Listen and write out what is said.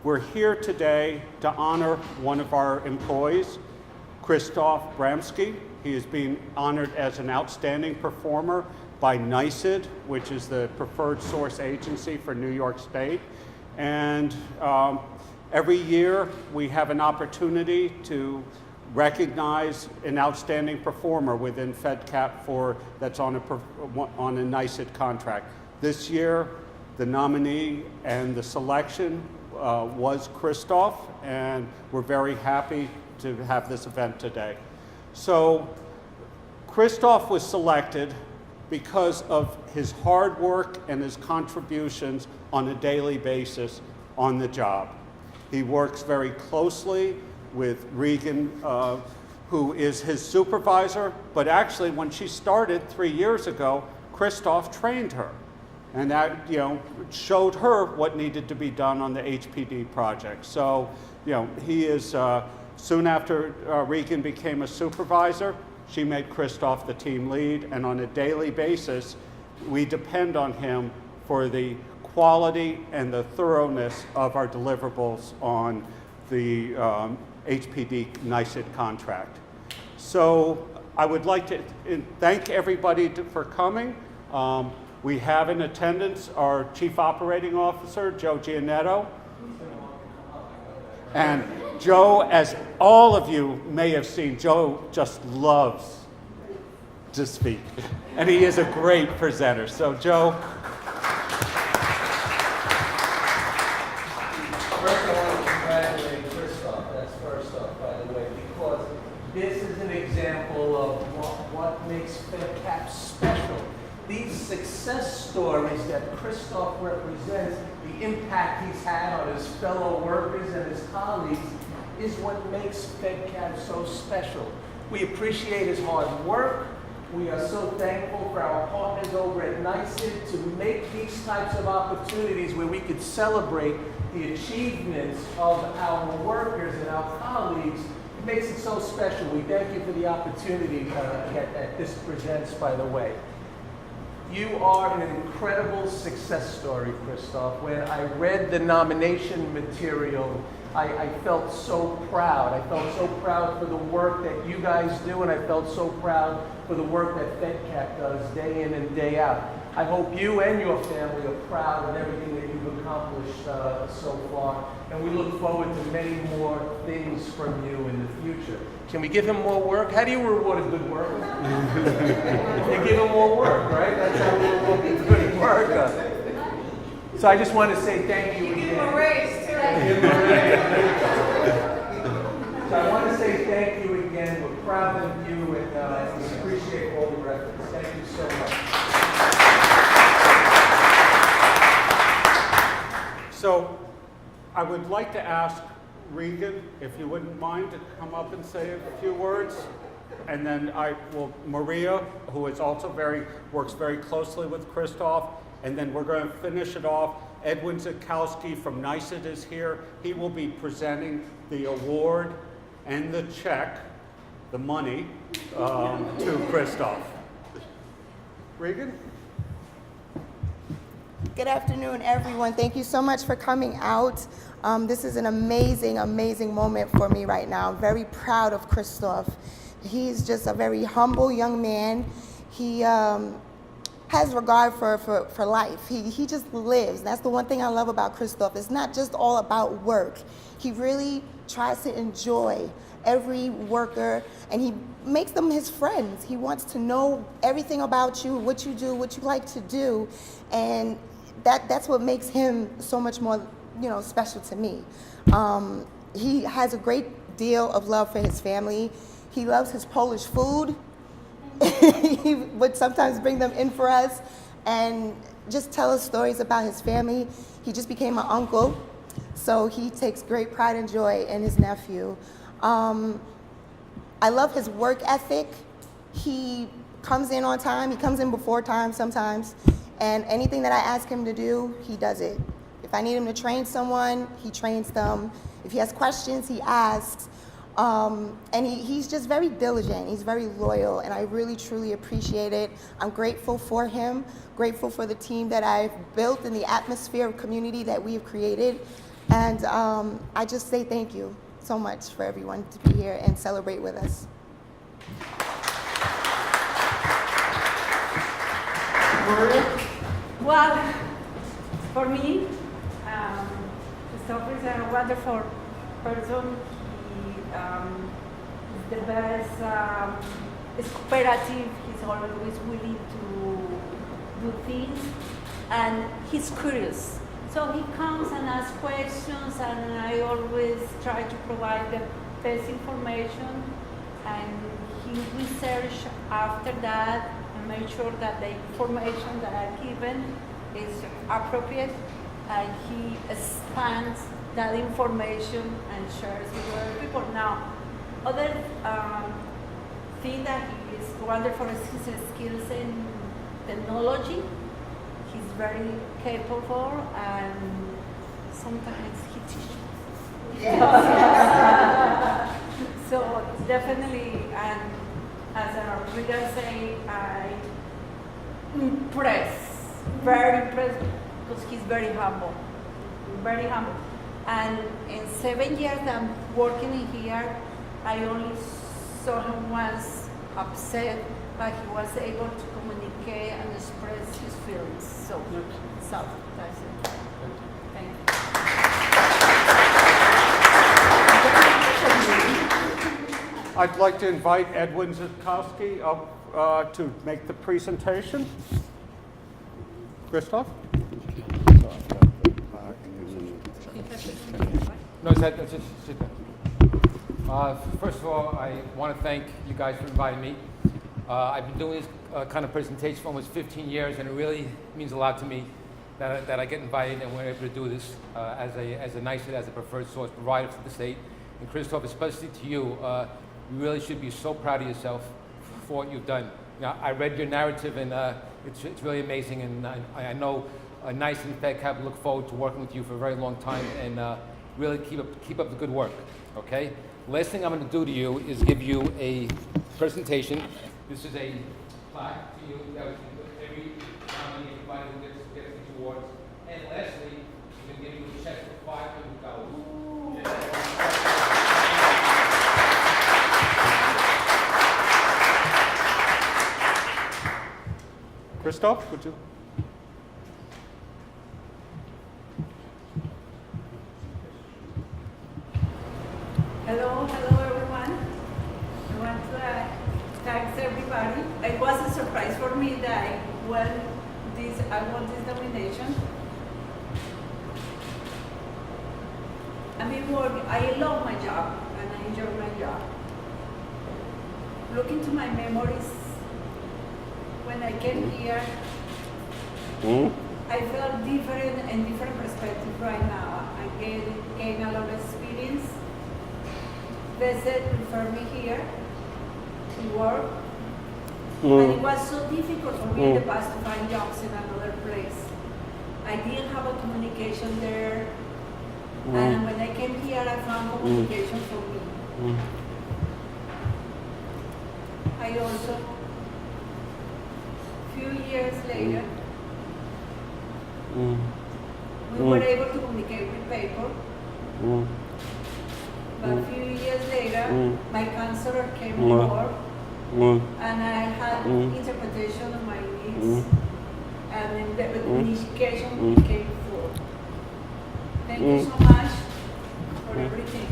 We're here today to honor one of our employees, Krzysztof Bramski. He is being honored as an outstanding performer by NYSID, which is the preferred source agency for New York State. And every year we have an opportunity to recognize an outstanding performer within Fedcap that's on a NYSID contract. This year, the nominee and the selection was Krzysztof, and we're very happy to have this event today. So Krzysztof was selected because of his hard work and his contributions on a daily basis on the job. He works very closely with Regan, who is his supervisor, but actually when she started 3 years ago, Krzysztof trained her. And that, showed her what needed to be done on the HPD project. So, he is, soon after Regan became a supervisor, she made Krzysztof the team lead, and on a daily basis, we depend on him for the quality and the thoroughness of our deliverables on the HPD NYSID contract. So I would like to thank everybody for coming. We have in attendance our Chief Operating Officer, Joe Giannetto. And Joe, as all of you may have seen, Joe just loves to speak. And he is a great presenter. So Joe. First, I want to congratulate Krzysztof. That's first off, by the way, because this is an example of what makes Fedcap special. These success stories that Krzysztof represents, the impact he's had on his fellow workers and his colleagues, is what makes Fedcap so special. We appreciate his hard work. We are so thankful for our partners over at NYSID to make these types of opportunities where we could celebrate the achievements of our workers and our colleagues. It makes it so special. We thank you for the opportunity that this presents, by the way. You are an incredible success story, Krzysztof. When I read the nomination material, I felt so proud. I felt so proud for the work that you guys do, and I felt so proud for the work that Fedcap does day in and day out. I hope you and your family are proud of everything that you've accomplished so far, and we look forward to many more things from you in the future. Can we give him more work? How do you reward a good worker? You give him more work, right? That's how we reward a good worker. So I just want to say thank you again. Give him a raise, too. Give him a raise. So I want to say thank you again. We're proud of you, and we appreciate all your efforts. Thank you so much. So I would like to ask Regan, if you wouldn't mind, to come up and say a few words. And then Maria, who is also works very closely with Krzysztof. And then we're going to finish it off. Edwin Zakowski from NYSID is here. He will be presenting the award and the check, the money, to Krzysztof. Regan? Good afternoon, everyone. Thank you so much for coming out. This is an amazing, amazing moment for me right now. I'm very proud of Krzysztof. He's just a very humble young man. He has regard for life. He just lives. That's the one thing I love about Krzysztof. It's not just all about work. He really tries to enjoy every worker, and he makes them his friends. He wants to know everything about you, what you do, what you like to do, and that's what makes him so much more, special to me. He has a great deal of love for his family. He loves his Polish food. He would sometimes bring them in for us and just tell us stories about his family. He just became an uncle, so he takes great pride and joy in his nephew. I love his work ethic. He comes in on time. He comes in before time sometimes, and anything that I ask him to do, he does it. If I need him to train someone, he trains them. If he has questions, he asks. And he's just very diligent. He's very loyal, and I really, truly appreciate it. I'm grateful for him, grateful for the team that I've built and the atmosphere of community that we've created. And I just say thank you so much for everyone to be here and celebrate with us. Well, for me, Krzysztof is a wonderful person. He is the best. He's cooperative. He's always willing to do things, and he's curious. So he comes and asks questions, and I always try to provide the best information. And he research after that and make sure that the information that I'm given is appropriate, and he expands that information and shares with other people. Now, other thing that he is wonderful is his skills in technology. He's very capable, and sometimes he teaches. So definitely, and as a reader say, I very impressed, because he's very humble. And in 7 years that I'm working in here, I only saw him once upset, but he was able to communicate and express his feelings. So that's it. Thank you. I'd like to invite Edwin Zitkowski up to make the presentation. Krzysztof? No, that's just sit there. First of all, I want to thank you guys for inviting me. I've been doing this kind of presentation for almost 15 years, and it really means a lot to me that I get invited and we're able to do this as a NYSID, as a preferred source provider for the state. And Krzysztof, especially to you, you really should be so proud of yourself for what you've done. You know, I read your narrative, and it's really amazing, and I know NYSID and Fedcap look forward to working with you for a very long time, and really keep up the good work, okay? Last thing I'm going to do to you is give you a presentation. This is a plaque to you that we can put every nominee, everybody who gets these awards. And lastly, we're going to give you a check for $500. Krzysztof, would you? Hello everyone. I want to thank everybody. It was a surprise for me that I won this nomination. I love my job and I enjoy my job. Looking to my memories, when I came here, I felt different and different perspective right now. I gained a lot of experience. They said prefer me here to work. And it was so difficult for me in the past to find jobs in another place. I didn't have a communication there. And when I came here, I found communication for me. I also, few years later, we were able to communicate with paper. But a few years later, my counselor came on board, and I had interpretation of my needs, and then the communication became full. Thank you so much for everything.